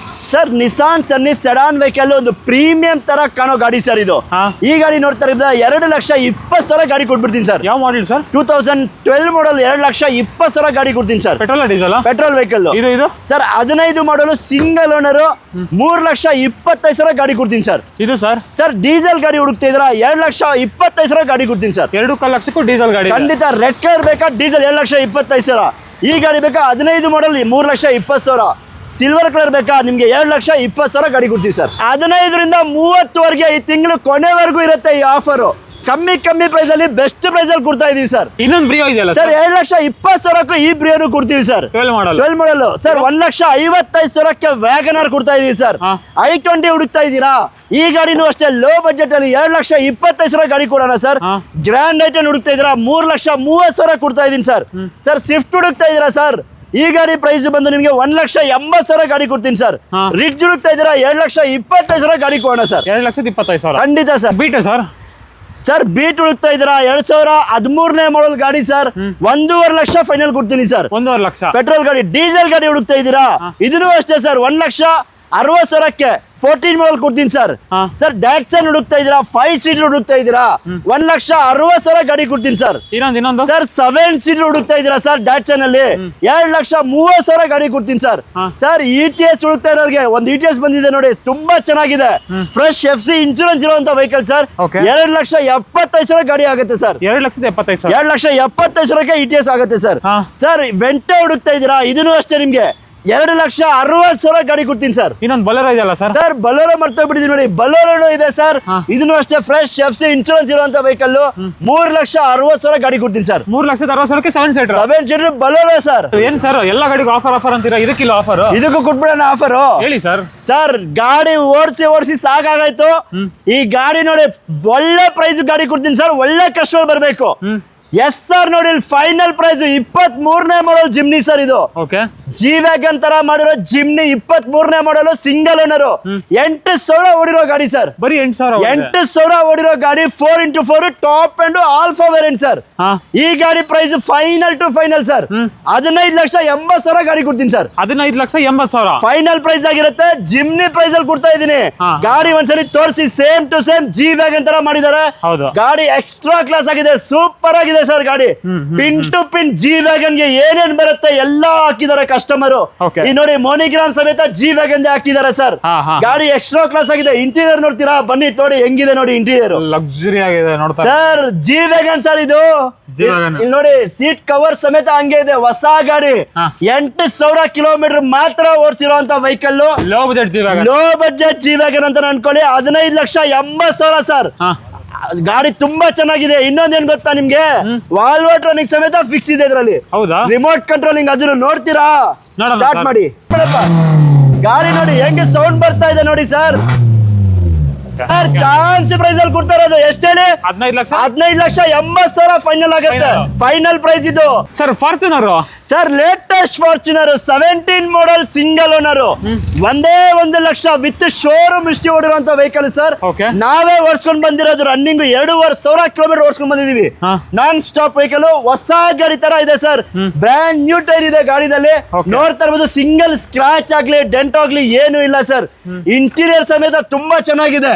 ಸರ್. ನಿಸಾನ್ ಸನ್ನಿ ಸೆಡಾನ್ ವೆಹಿಕಲ್ ಒಂದು ಪ್ರೀಮಿಯಂ ತರ ಕಾಣೋ ಗಾಡಿ ಸರ್. ಇದು ಈ ಗಾಡಿ ನೋಡ್ತಾ ಇದ್ದ 2,20,000 ಗಾಡಿ ಕೊಟ್ಬಿಡ್ತೀನಿ ಸರ್. ಯಾವ ಮಾಡಲ್ ಸರ್? 2012 ಮಾಡಲ್ 2,20,000 ಗಾಡಿ ಕೊಡ್ತೀನಿ sir. Petrol diesel? Petrol vehicle. ಇದು ಸರ್ 15 ಮಾಡಲು ಸಿಂಗಲ್ ಓನರ್ 3,25,000 ಗಾಡಿ ಕೊಡ್ತೀನಿ ಸರ್. ಇದು ಸರ್. ಸರ್ ಡೀಸೆಲ್ ಗಾಡಿ ಹುಡುಕ್ತಾ ಇದ್ರ? 2,25,000 ಗಾಡಿ ಕೊಡ್ತೀನಿ ಸರ್. 2 ಲಕ್ಷಕ್ಕೂ ಡೀಸೆಲ್ ಗಾಡಿ. ಖಂಡಿತ. ರೆಡ್ ಕಲರ್ ಬೇಕಾ? ಡೀಸೆಲ್ 2,25,000. ಈ ಗಾಡಿ ಬೇಕಾ? 15 ಮಾಡಲ್ 3,20,000. ಸಿಲ್ವರ್ ಕಲರ್ ಬೇಕಾ? ನಿಮ್ಗೆ 2,20,000 ಗಾಡಿ ಕೊಡ್ತೀವಿ ಸರ್. 15ರಿಂದ 30ವರೆಗೆ ಈ ತಿಂಗಳು ಕೊನೆವರೆಗೂ ಇರುತ್ತೆ ಈ ಆಫರ್. ಕಮ್ಮಿ ಪ್ರೈಸ್ ಅಲ್ಲಿ ಬೆಸ್ಟ್ ಪ್ರೈಸ್ ಅಲ್ಲಿ ಕೊಡ್ತಾ ಇದೀವಿ ಸರ್. ಇನ್ನೊಂದು ಬ್ರಿಯೋ ಇದೆಯಲ್ಲ ಸರ್ 2,20,000 ಈ ಬ್ರಿಯೋನು ಕೊಡ್ತೀವಿ ಸರ್. 12 model sir. 1,55,000 ವ್ಯಾಗನರ್ ಕೊಡ್ತಾ ಇದೀವಿ ಸರ್. I20 ಹುಡುಕ್ತಾ ಇದ್ದೀರಾ? ಈ ಗಾಡಿನೂ ಅಷ್ಟೇ ಲೋ ಬಜೆಟ್ ಅಲ್ಲಿ 2,25,000 ಗಾಡಿ ಕೊಡೋಣ ಸರ್. ಗ್ರ್ಯಾಂಡ್ ಐಟನ್ ಹುಡುಕ್ತಾ ಇದ್ದೀರಾ? 3,30,000 ಕೊಡ್ತಾ ಇದೀನಿ ಸರ್. ಸರ್ ಸ್ವಿಫ್ಟ್ ಹುಡುಕ್ತಾ ಇದ್ದೀರಾ ಸರ್? ಈ ಗಾಡಿ ಪ್ರೈಸ್ ಬಂದು ನಿಮಗೆ 1,80,000 ಗಾಡಿ ಕೊಡ್ತೀನಿ ಸರ್. ರಿಡ್ಜ್ ಹುಡುಕ್ತಾ ಇದ್ದೀರಾ? 2,25,000 ಗಾಡಿ ಕೊಡೋಣ ಸರ್. 2,25,000. ಖಂಡಿತ sir. Beat sir. Sir beat ಹುಡುಕ್ತಾ ಇದ್ದೀರಾ? 2013 ಮಾಡಲ್ ಗಾಡಿ ಸರ್. 1.5 ಲಕ್ಷ ಫೈನಲ್ ಕೊಡ್ತೀನಿ ಸರ್. 1.5 ಲಕ್ಷ. ಪೆಟ್ರೋಲ್ ಗಾಡಿ. ಡೀಸೆಲ್ ಗಾಡಿ ಹುಡುಕ್ತಾ ಇದ್ದೀರಾ? ಇದನ್ನು ಅಷ್ಟೇ ಸರ್. 1,00,000 60,000ಕ್ಕೆ 14 ಮಾಡಲ್ ಕೊಡ್ತೀನಿ ಸರ್. ಸರ್ ಡ್ಯಾಟ್ಸನ್ ಹುಡುಕ್ತಾ ಇದೀರಾ, 5 ಸೀಟರ್ ಹುಡುಕ್ತಾ ಇದೀರಾ, 1,60,000 ಗಾಡಿ ಕೊಡ್ತೀನಿ ಸರ್. ಇನ್ನೊಂದು ಸರ್ 7 ಸೀಟರ್ ಹುಡುಕ್ತಾ ಇದೀರಾ ಸರ್ ಡ್ಯಾಟ್ಸನ್ ಅಲ್ಲಿ 2,30,000 ಗಾಡಿ ಕೊಡ್ತೀನಿ ಸರ್. ಸರ್ ETS ಹುಡುಕ್ತಾ ಇರೋರಿಗೆ ಒಂದು ETS ಬಂದಿದೆ ನೋಡಿ, ತುಂಬಾ ಚೆನ್ನಾಗಿದೆ, ಫ್ರೆಶ್ FC ಇನ್ಶೂರೆನ್ಸ್ ಇರುವಂತ ವೆಹಿಕಲ್ ಸರ್. 2,75,000 ಗಾಡಿ ಆಗುತ್ತೆ ಸರ್. 2,75,000 2,75,000ಕ್ಕೆ ETS ಆಗುತ್ತೆ ಸರ್. ಸರ್ ವೆಂಟೆ ಹುಡುಕ್ತಾ ಇದೀರಾ, ಇದನ್ನು ಅಷ್ಟೇ ನಿಮ್ಗೆ 2,60,000 ಗಾಡಿ ಕೊಡ್ತೀನಿ ಸರ್. ಇನ್ನೊಂದು ಬೊಲೆರೋ ಇದೆಯಲ್ಲ ಸರ್. ಸರ್ ಬೊಲೆರೋ ಮರ್ತಾ ಬಿಟ್ಟಿದ್ದೀನಿ ನೋಡಿ, ಬೊಲೆರೋ ಇದೆ ಸರ್. ಇದನ್ನು ಅಷ್ಟೇ ಫ್ರೆಶ್ FC ಇನ್ಶೂರೆನ್ಸ್ ಇರುವಂತ ವೆಹಿಕಲ್ 3,60,000 ಗಾಡಿ ಕೊಡ್ತೀನಿ ಸರ್. 3,60,000ಕ್ಕೆ 7 seater Bolero sir. ಏನ್ ಸರ್ ಎಲ್ಲ ಗಾಡಿಗೂ ಆಫರ್ ಅಂತೀರಾ, ಇದಕ್ಕಿಲ್ಲ ಆಫರ್? ಇದಕ್ಕೂ ಕೊಟ್ಬಿಡೋಣ ಆಫರ್. ಹೇಳಿ ಸರ್. ಸರ್ ಗಾಡಿ ಓಡಿಸಿ ಸಾಕಾಗಾಯ್ತು, ಈ ಗಾಡಿ ನೋಡಿ ಒಳ್ಳೆ ಪ್ರೈಸ್ ಗಾಡಿ ಕೊಡ್ತೀನಿ ಸರ್. ಒಳ್ಳೆ ಕಸ್ಟಮರ್ ಬರಬೇಕು. ಎಸ್ ಸರ್ ನೋಡಿ, ಫೈನಲ್ ಪ್ರೈಸ್ 23ನೇ ಮಾಡಲ್ ಜಿಮ್ನಿ ಸರ್. ಇದು ಜಿ ವ್ಯಾಗನ್ ತರ ಮಾಡಿರೋ ಜಿಮ್ನಿ 23ನೇ ಮಾಡಲ್, ಸಿಂಗಲ್ ಓನರ್, 8,000 ಓಡಿರೋ ಗಾಡಿ ಸರ್. ಬರೀ 8,000 ಓಡಿರೋ ಗಾಡಿ, 4x4 top and alpha variant sir. ಈ ಗಾಡಿ price final to final sir 15,80,000 ಗಾಡಿ ಕೊಡ್ತೀನಿ ಸರ್. 15,80,000 ಫೈನಲ್ ಪ್ರೈಸ್ ಆಗಿರುತ್ತೆ. ಜಿಮ್ನಿ ಪ್ರೈಸ್ ಅಲ್ಲಿ ಕೊಡ್ತಾ ಇದೀನಿ. ಗಾಡಿ ಒಂದ್ಸಲಿ ತೋರಿಸಿ, same to same G wagon ತರ ಮಾಡಿದ್ದಾರೆ. ಗಾಡಿ ಎಕ್ಸ್ಟ್ರಾ ಕ್ಲಾಸ್ ಆಗಿದೆ, ಸೂಪರ್ ಆಗಿದೆ ಸರ್. ಗಾಡಿ pin to pin G wagon ಗೆ ಏನೇನ್ ಬರುತ್ತೆ ಎಲ್ಲ ಹಾಕಿದ್ದಾರೆ ಕಸ್ಟಮರ್. ಈ ನೋಡಿ ಮೋನಿಗ್ರಾಮ್ ಸಮೇತ ಜಿ ವ್ಯಾಗನ್ ಹಾಕಿದ್ದಾರೆ ಸರ್. ಗಾಡಿ ಎಕ್ಸ್ಟ್ರಾ ಕ್ಲಾಸ್ ಆಗಿದೆ. ಇಂಟೀರಿಯರ್ ನೋಡ್ತೀರಾ, ಬನ್ನಿ ನೋಡಿ ಹೆಂಗಿದೆ ನೋಡಿ ಇಂಟೀರಿಯರ್, ಲಕ್ಸುರಿ ಆಗಿದೆ ಸರ್. ಜಿ ವ್ಯಾಗನ್ ಸರ್ ಇದು. ಇಲ್ಲಿ ನೋಡಿ ಸೀಟ್ ಕವರ್ ಸಮೇತ ಹಂಗೆ ಇದೆ, ಹೊಸ ಗಾಡಿ. 8,000 ಕಿಲೋಮೀಟರ್ ಮಾತ್ರ ಓಡಿಸಿರುವಂತ vehicle, low budget G wagon ಅಂತ ಅನ್ಕೊಳ್ಳಿ. 15,80,000 ಸರ್. ಗಾಡಿ ತುಂಬಾ ಚೆನ್ನಾಗಿದೆ. ಇನ್ನೊಂದೇನ್ ಗೊತ್ತಾ ನಿಮ್ಗೆ, ವಾಲ್ವೋಟ್ರಾನಿಕ್ ಸಮೇತ ಫಿಕ್ಸ್ ಇದೆ ಇದರಲ್ಲಿ. ರಿಮೋಟ್ ಕಂಟ್ರೋಲಿಂಗ್ ಅದನ್ನು ನೋಡ್ತೀರಾ, ಸ್ಟಾರ್ಟ್ ಮಾಡಿ. ಗಾಡಿ ನೋಡಿ ಹೆಂಗೆ ಸೌಂಡ್ ಬರ್ತಾ ಇದೆ ನೋಡಿ ಸರ್. ಸರ್ ಚಾನ್ಸ್ ಪ್ರೈಸ್ ಅಲ್ಲಿ ಕೊಡ್ತಾ ಇರೋದು ಎಷ್ಟು ಹೇಳಿ, 15,80,000 ಫೈನಲ್ ಆಗುತ್ತೆ. ಫೈನಲ್ ಪ್ರೈಸ್ ಇದು sir. Fortuner sir, latest Fortuner 17 model single owner, 1,00,000 with showroom history ಓಡಿರುವಂತ ವೆಹಿಕಲ್ ಸರ್. ನಾವೇ ಓಡಿಸ್ಕೊಂಡ್ ಬಂದಿರೋದು, ರನ್ನಿಂಗ್ 2,500 ಕಿಲೋಮೀಟರ್ ಓಡಿಸ್ಕೊಂಡ್ ಬಂದಿದೀವಿ. ನಾನ್ ಸ್ಟಾಪ್ ವೆಹಿಕಲ್, ಹೊಸ ಗಾಡಿ ತರ ಇದೆ ಸರ್. ಬ್ರ್ಯಾಂಡ್ ನ್ಯೂ ಟೈರ್ ಇದೆ ಗಾಡಿದಲ್ಲಿ, ನೋಡ್ತಾ ಇರ್ಬೋದು. ಸಿಂಗಲ್ ಸ್ಕ್ರಾಚ್ ಆಗ್ಲಿ ಡೆಂಟ್ ಆಗ್ಲಿ ಏನು ಇಲ್ಲ ಸರ್. ಇಂಟೀರಿಯರ್ ಸಮೇತ ತುಂಬಾ ಚೆನ್ನಾಗಿದೆ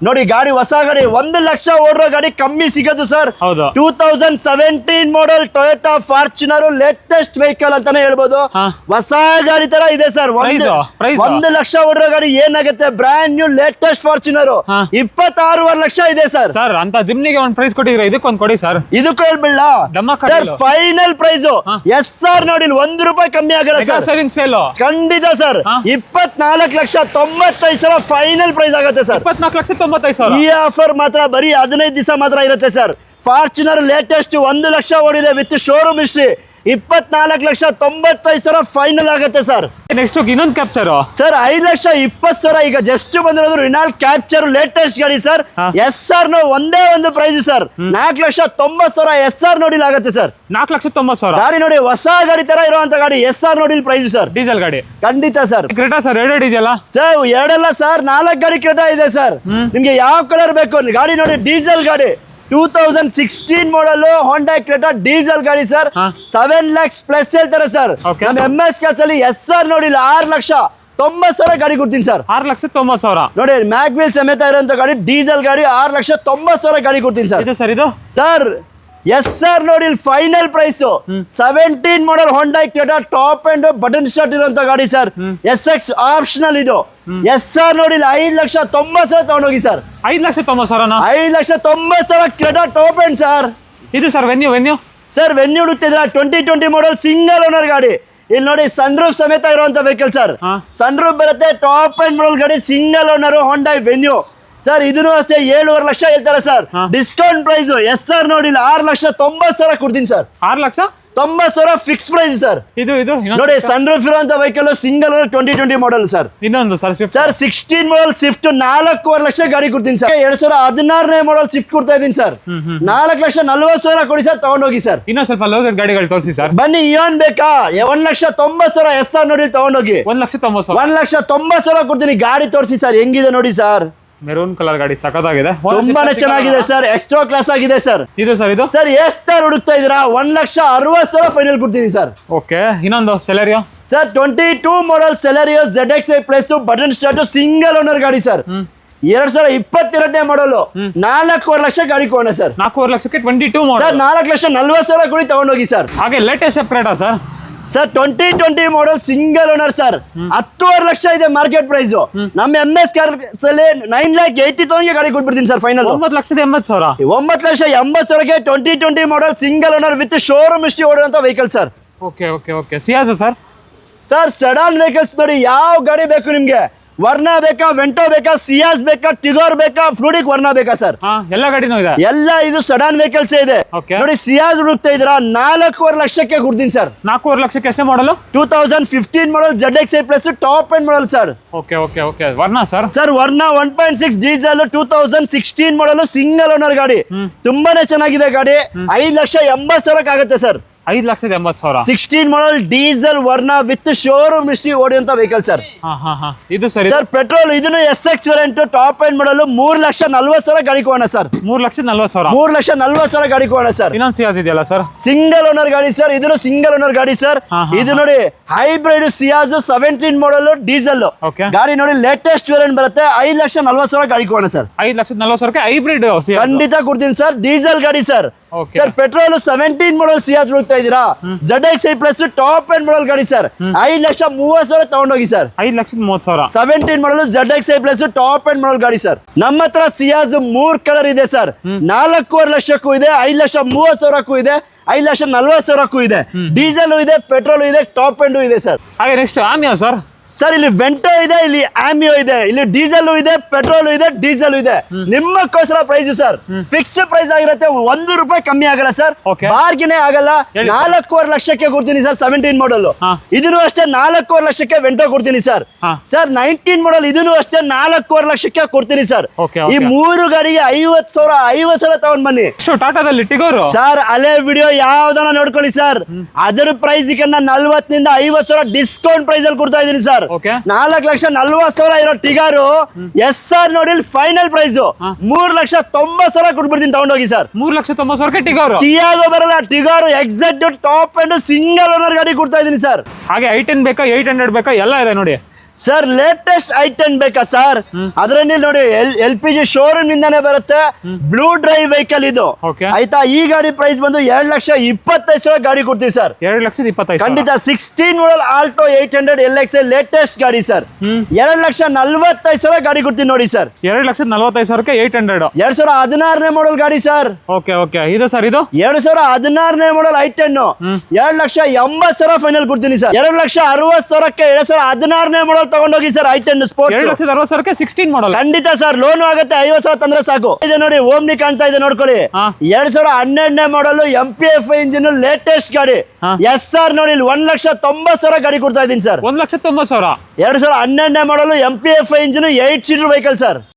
ನೋಡಿ. ಗಾಡಿ ಹೊಸ ಗಾಡಿ, 1,00,000 ಓಡಿರೋ ಗಾಡಿ ಕಮ್ಮಿ ಸಿಗೋದು ಸರ್. 2017 ಮಾಡಲ್ ಟೊಯೋಟಾ ಫಾರ್ಚುನರ್, ಲೇಟೆಸ್ಟ್ ವೆಹಿಕಲ್ ಅಂತಾನೆ ಹೇಳ್ಬೋದು. ಹೊಸ ಗಾಡಿ ತರ ಇದೆ ಸರ್. 1,00,000 ಓಡಿರೋ ಗಾಡಿ ಏನಾಗುತ್ತೆ, ಬ್ರ್ಯಾಂಡ್ ನ್ಯೂ ಲೇಟೆಸ್ಟ್ ಫಾರ್ಚುನರ್ 26,500,000 ಇದೆ ಸರ್. ಸರ್ ಅಂತ ಜಿಮ್ನಿಗೆ ಒಂದು ಪ್ರೈಸ್ ಕೊಟ್ಟಿದ್ರೆ ಇದಕ್ಕೊಂದು ಕೊಡಿ ಸರ್. ಇದಕ್ಕೂ ಹೇಳ್ಬಿಡ್ಲ sir, final price yes sir ನೋಡಿ, ₹1 ಕಮ್ಮಿ ಆಗಲ್ಲ ಸರ್. ಸೇವಿಂಗ್ ಸೇಲ್ ಖಂಡಿತ ಸರ್. 24,95,000 ಫೈನಲ್ ಪ್ರೈಸ್ ಆಗುತ್ತೆ ಸರ್. 24,95,000 ಈ ಆಫರ್ ಮಾತ್ರ ಬರೀ 15 ದಿವಸ ಮಾತ್ರ ಇರುತ್ತೆ ಸರ್. ಫಾರ್ಚುನರ್ ಲೇಟೆಸ್ಟ್ 1,00,000 ಓಡಿದೆ ವಿತ್ ಶೋರೂಮ್ ಹಿಸ್ಟ್ರಿ, 24,95,000 ಫೈನಲ್ ಆಗುತ್ತೆ ಸರ್. ನೆಕ್ಸ್ಟ್ ಇನ್ನೊಂದು ಕ್ಯಾಪ್ಚರ್ ಸರ್, 5,20,000 ಈಗ ಜಸ್ಟ್ ಬಂದಿರೋದು ರಿನಾಲ್ಟ್ ಕ್ಯಾಪ್ಚರ್ ಲೇಟೆಸ್ಟ್ ಗಾಡಿ ಸರ್. SR ಒಂದೇ ಒಂದು ಪ್ರೈಸ್ ಸರ್, 4,90,000 SR ನೋಡಿಲ್ ಆಗುತ್ತೆ ಸರ್. 4,90,000 ಗಾಡಿ ನೋಡಿ, ಹೊಸ ಗಾಡಿ ತರ ಇರುವಂತ ಗಾಡಿ, SR ನೋಡಿಲ್ ಪ್ರೈಸ್ ಸರ್. ಡೀಸೆಲ್ ಗಾಡಿ ಖಂಡಿತ ಸರ್. ಕ್ರೆಟಾ ಸರ್, ಎರಡು ಇದೆಯಲ್ಲ ಸರ್? ಎರಡಲ್ಲ ಸರ್, 4 ಗಾಡಿ ಕ್ರೆಟಾ ಇದೆ ಸರ್. ನಿಮ್ಗೆ ಯಾವ ಕಲರ್ ಬೇಕು ಗಾಡಿ ನೋಡಿ. ಡೀಸೆಲ್ ಗಾಡಿ 2016 ಮಾಡಲ್ ಹೋಂಡಾ ಕ್ರೆಟಾ ಡೀಸೆಲ್ ಗಾಡಿ ಸರ್. 7 lakhs ಪ್ಲಸ್ ಹೇಳ್ತಾರೆ ಸರ್. ನಮ್ಮ MS ಕ್ಯಾಸ್ ಅಲ್ಲಿ SR ನೋಡಿಲ್ಲ, 6,90,000 ಗಾಡಿ ಕೊಡ್ತೀನಿ ಸರ್. 6,90,000 ನೋಡಿ, ಮ್ಯಾಗ್ವಿಲ್ ಸಮೇತ ಇರುವಂತ ಗಾಡಿ, ಡೀಸೆಲ್ ಗಾಡಿ, 6,90,000 ಗಾಡಿ ಕೊಡ್ತೀನಿ ಸರ್. ಇದು ಸರ್, ಇದು ಸರ್ SR ನೋಡಿ final price 17 model Honda Creta top end button start ಇರುವಂತ ಗಾಡಿ ಸರ್. SX ಆಪ್ಷನಲ್ ಇದು. SR ನೋಡಿ 5,90,000 ತಗೊಂಡೋಗಿ sir. 5,90,000 5,90,000 Creta top end sir. ಇದು ಸರ್ ವೆನ್ಯೂ ಸರ್, ವೆನ್ಯೂ ಹುಡುಕ್ತಿದ್ರ 2020 ಮಾಡಲ್ ಸಿಂಗಲ್ ಓನರ್ ಗಾಡಿ. ಇಲ್ಲಿ ನೋಡಿ ಸನ್ ರೂಫ್ ಸಮೇತ ಇರುವಂತ ವೆಹಿಕಲ್ ಸರ್. ಸನ್ ರೂಫ್ ಬರುತ್ತೆ, ಟಾಪ್ ಅಂಡ್ ಮಾಡಲ್ ಗಾಡಿ, single owner Honda Venue sir. ಇದನ್ನು ಅಷ್ಟೇ 7,500,000 ಹೇಳ್ತಾರೆ ಸರ್. ಡಿಸ್ಕೌಂಟ್ ಪ್ರೈಸ್ SR ನೋಡಿಲ್ಲ, 6,90,000 ಕೊಡ್ತೀನಿ ಸರ್. 6,90,000 fix price sir. ಇದು ನೋಡಿ, ಸನ್ ರೂಫ್ ಇರುವಂತ vehicle, single owner 2020 model sir. ಇನ್ನೊಂದು ಸರ್, ಸರ್ 16 ಮಾಡಲ್ ಸ್ವಿಫ್ಟ್ 4,500,000 ಗಾಡಿ ಕೊಡ್ತೀನಿ ಸರ್. 2016ನೇ ಮಾಡಲ್ ಸ್ವಿಫ್ಟ್ ಕೊಡ್ತಾ ಇದೀನಿ ಸರ್. 4,40,000 ಕೊಡಿ ಸರ್, ತಗೊಂಡೋಗಿ ಸರ್. ಇನ್ನೊಂದು ಸ್ವಲ್ಪ ಲೋ ರೇಟ್ ಗಾಡಿಗಳು ತೋರಿಸಿ ಸರ್. ಬನ್ನಿ, ಇಯಾನ್ ಬೇಕಾ? 1,90,000 SR ನೋಡಿ ತಗೊಂಡೋಗಿ. 1,90,000 1,90,000 ಕೊಡ್ತೀನಿ. ಗಾಡಿ ತೋರಿಸಿ ಸರ್, ಹೆಂಗಿದೆ ನೋಡಿ ಸರ್. ಮೆರೂನ್ ಕಲರ್ ಗಾಡಿ ಸಖತ್ತಾಗಿದೆ. ತುಂಬಾನೇ ಚೆನ್ನಾಗಿದೆ ಸರ್, ಎಕ್ಸ್ಟ್ರಾ ಕ್ಲಾಸ್ ಆಗಿದೆ ಸರ್. ಇದು ಸರ್ ಇದು ಸರ್ ಎಷ್ಟು ಹುಡುಕ್ತಾ ಇದೀರಾ? 1,60,000 ಫೈನಲ್ ಕೊಡ್ತೀನಿ ಸರ್. ಓಕೆ, ಇನ್ನೊಂದು Celerio sir 22 model Celerio ZXi plus button start single owner ಗಾಡಿ ಸರ್. 2022ನೇ ಮಾಡಲು 4.5 ಲಕ್ಷ ಗಾಡಿ ಕೊಡೋಣ ಸರ್. 4.5 ಲಕ್ಷಕ್ಕೆ 22 ಸರ್ ಮಾಡಲ್. 4,40,000 ಕೊಡಿ ತಗೊಂಡೋಗಿ ಸರ್. ಹಾಗೆ ಲೇಟೆಸ್ಟ್ ಸೆಪರೇಟಾ sir? Sir 2020 model single owner sir, 10.5 lakh ಇದೆ ಮಾರ್ಕೆಟ್ ಪ್ರೈಸ್. ನಮ್ಮ MS ಕಾರ್ಸ್ ಅಲ್ಲಿ 9,80,000 ಗಾಡಿ ಕೊಟ್ಬಿಡ್ತೀನಿ ಸರ್ ಫೈನಲ್. 9,80,000. 9,80,000ಕ್ಕೆ 2020 model single owner with showroom history ಓಡುವಂತ vehicle sir. Okay okay okay. Ciaz sir? Sir sedan vehicles ನೋಡಿ, ಯಾವ ಗಾಡಿ ಬೇಕು ನಿಮ್ಗೆ? ವರ್ನಾ ಬೇಕಾ, ವೆಂಟೋ ಬೇಕಾ, ಸಿಯಾಸ್ ಬೇಕಾ, ಟಿಗೋರ್ ಬೇಕಾ, ಫ್ಲೂಡಿಕ್ ವರ್ನಾ ಬೇಕಾ ಸರ್? ಎಲ್ಲ ಗಾಡಿನೂ ಇದೆ. ಎಲ್ಲ ಇದು ಸಡನ್ ವೆಹಿಕಲ್ಸ್ ಇದೆ. ನೋಡಿ ಸಿಯಾಸ್ ಹುಡುಕ್ತಾ ಇದ್ದೀರಾ, 4.5 ಲಕ್ಷಕ್ಕೆ ಕೊಡ್ತೀನಿ ಸರ್. 4.5 ಲಕ್ಷಕ್ಕೆ ಎಷ್ಟೇ ಮಾಡಲು? 2015 ಮಾಡಲ್ ZXi plus top end model sir. Okay okay okay. Verna sir? Sir Verna 1.6 diesel 2016 ಮಾಡಲು ಸಿಂಗಲ್ ಓನರ್ ಗಾಡಿ, ತುಂಬಾನೇ ಚೆನ್ನಾಗಿದೆ ಗಾಡಿ. 5,80,000 ಆಗುತ್ತೆ sir. 5,80,000. 16 model diesel Verna with showroom history ಓಡಿಯುವಂತ ವೆಹಿಕಲ್ ಸರ್. ಇದು ಸರಿ ಸರ್ ಪೆಟ್ರೋಲ್ ಇದನ್ನು SX variant top end model 3,40,000 ಗಾಡಿ ಕೊಡೋಣ ಸರ್. 3,40,000. 3,40,000 ಗಾಡಿ ಕೊಡೋಣ ಸರ್. ಇನ್ನೊಂದು ಸಿಯಾಜ್ ಇದೆಯಲ್ಲ ಸರ್? ಸಿಂಗಲ್ ಓನರ್ ಗಾಡಿ ಸರ್, ಇದನ್ನು ಸಿಂಗಲ್ ಓನರ್ ಗಾಡಿ ಸರ್. ಇದು ನೋಡಿ ಹೈಬ್ರಿಡ್ ಸಿಯಾಜ್ 17 ಮಾಡಲ್ ಡೀಸೆಲ್ ಗಾಡಿ ನೋಡಿ, ಲೇಟೆಸ್ಟ್ ವೇರಿಯಂಟ್ ಬರುತ್ತೆ. 5,40,000 ಗಾಡಿ ಕೊಡೋಣ ಸರ್. 5,40,000ಕ್ಕೆ ಹೈಬ್ರಿಡ್ ಖಂಡಿತ ಕೊಡ್ತೀನಿ ಸರ್. ಡೀಸೆಲ್ ಗಾಡಿ ಸರ್. ಸರ್ ಪೆಟ್ರೋಲ್ 17 ಮಾಡಲ್ ಸಿಯಾಜ್ ಹುಡುಕ್ತಾ ಇದ್ದೀರಾ, ZXi plus top end model ಗಾಡಿ ಸರ್. 5,30,000 ತಗೊಂಡೋಗಿ ಸರ್. 5,30,000. 17 ಮಾಡಲ್ ZXi plus top end model ಗಾಡಿ ಸರ್. ನಮ್ಮ ಹತ್ರ ಸಿಯಾಜ್ 3 ಕಲರ್ ಇದೆ ಸರ್. 4.5 ಲಕ್ಷಕ್ಕೂ ಇದೆ, 5,30,000ಕ್ಕೂ ಇದೆ, 5,40,000ಕ್ಕೂ ಇದೆ. ಡೀಸೆಲ್ ಇದೆ, ಪೆಟ್ರೋಲ್ ಇದೆ, ಟಾಪ್ ಎಂಡ್ ಇದೆ ಸರ್. ಹಾಗೆ ನೆಕ್ಸ್ಟ್ ಆಮಿಯೋ ಸರ್? ಸರ್ ಇಲ್ಲಿ ವೆಂಟೋ ಇದೆ, ಇಲ್ಲಿ ಆಮಿಯೋ ಇದೆ, ಇಲ್ಲಿ ಡೀಸೆಲ್ ಇದೆ, ಪೆಟ್ರೋಲ್ ಇದೆ, ಡೀಸೆಲ್ ಇದೆ. ನಿಮ್ಮಕ್ಕೋಸ್ಕರ ಪ್ರೈಸ್ ಸರ್ ಫಿಕ್ಸ್ ಪ್ರೈಸ್ ಆಗಿರುತ್ತೆ, 1 ರೂಪಾಯಿ ಕಮ್ಮಿ ಆಗಲ್ಲ ಸರ್. ಬಾರ್ಗಿನೇ ಆಗಲ್ಲ. 4.5 ಲಕ್ಷಕ್ಕೆ ಕೊಡ್ತೀನಿ ಸರ್ 17 ಮಾಡಲ್. ಇದನ್ನು ಅಷ್ಟೇ 4.5 ಲಕ್ಷಕ್ಕೆ ವೆಂಟೋ ಕೊಡ್ತೀನಿ ಸರ್. ಸರ್ 19 ಮಾಡಲ್ ಇದನ್ನು ಅಷ್ಟೇ 4.5 ಲಕ್ಷಕ್ಕೆ ಕೊಡ್ತೀನಿ ಸರ್. ಈ 3 ಗಾಡಿಗೆ 50,000 ತಗೊಂಡ್ ಬನ್ನಿ. ಟಾಟಾದಲ್ಲಿ ಟಿಗೋರ್ ಸರ್ ಹಳೆ ವಿಡಿಯೋ ಯಾವ್ದನ್ನ ನೋಡ್ಕೊಳ್ಳಿ ಸರ್, ಅದರ ಪ್ರೈಸ್ 40,000 ಇಂದ 50,000 ಡಿಸ್ಕೌಂಟ್ ಪ್ರೈಸ್ ಅಲ್ಲಿ ಕೊಡ್ತಾ ಇದೀನಿ ಸರ್. 4,40,000 ಇರೋ ಟಿಗಾರು SR ನೋಡಿ ಫೈನಲ್ ಪ್ರೈಸ್ 3,90,000 ಕೊಟ್ಬಿಡ್ತೀನಿ ತಗೊಂಡೋಗಿ ಸರ್. 3,90,000ಕ್ಕೆ ಟಿಗಾರು. ಟಿಯಾಗೋ ಬರಲ್ಲ, Tigor exact top end single owner ಗಾಡಿ ಕೊಡ್ತಾ ಇದೀನಿ ಸರ್. ಹಾಗೆ i10 ಬೇಕಾ, 800 ಬೇಕಾ, ಎಲ್ಲ ಇದೆ ನೋಡಿ ಸರ್. ಲೇಟೆಸ್ಟ್ i10 ಬೇಕಾ ಸರ್? ಅದರಲ್ಲಿ ನೋಡಿ LPG ಶೋರೂಮ್ ಇಂದಾನೆ ಬರುತ್ತೆ, ಬ್ಲೂ ಡ್ರೈವ್ ವೆಹಿಕಲ್ ಇದು ಆಯ್ತಾ. ಈ ಗಾಡಿ ಪ್ರೈಸ್ ಬಂದು 2,25,000 ಗಾಡಿ ಕೊಡ್ತೀವಿ ಸರ್. 2,25,000 ಖಂಡಿತ. 16 ಮಾಡಲ್ ಆಲ್ಟೋ 800 LXi ಲೇಟೆಸ್ಟ್ ಗಾಡಿ ಸರ್. 2,45,000 ಗಾಡಿ ಕೊಡ್ತೀನಿ ನೋಡಿ ಸರ್. 2,45,000ಕ್ಕೆ 800. 2016ನೇ ಮಾಡಲ್ ಗಾಡಿ ಸರ್. Okay okay. ಇದು ಸರ್ ಇದು 2016ನೇ ಮಾಡಲ್ i10 2,80,000 ಫೈನಲ್ ಕೊಡ್ತೀನಿ ಸರ್. 2,60,000ಕ್ಕೆ 2016ನೇ ಮಾಡಲ್ ತಗೊಂಡೋಗಿ ಸರ್ i10 ಸ್ಪೋರ್ಟ್ಸ್. 2,60,000ಕ್ಕೆ 16 ಮಾಡಲ್. ಖಂಡಿತ ಸರ್. ಲೋನ್ ಆಗುತ್ತೆ, 50,000 ತಂದ್ರೆ ಸಾಕು. ಇದೆ ನೋಡಿ ಓಮ್ನಿ ಕಾಣ್ತಾ ಇದೆ ನೋಡ್ಕೊಳ್ಳಿ. 2012ನೇ ಮಾಡಲ್ MPF ಇಂಜಿನ್ ಲೇಟೆಸ್ಟ್ ಗಾಡಿ. SR ನೋಡಿ 1,90,000 ಗಾಡಿ ಕೊಡ್ತಾ ಇದೀನಿ ಸರ್. 1,90,000. 2012ನೇ ಮಾಡಲ್ MPF engine 8 seater vehicle sir.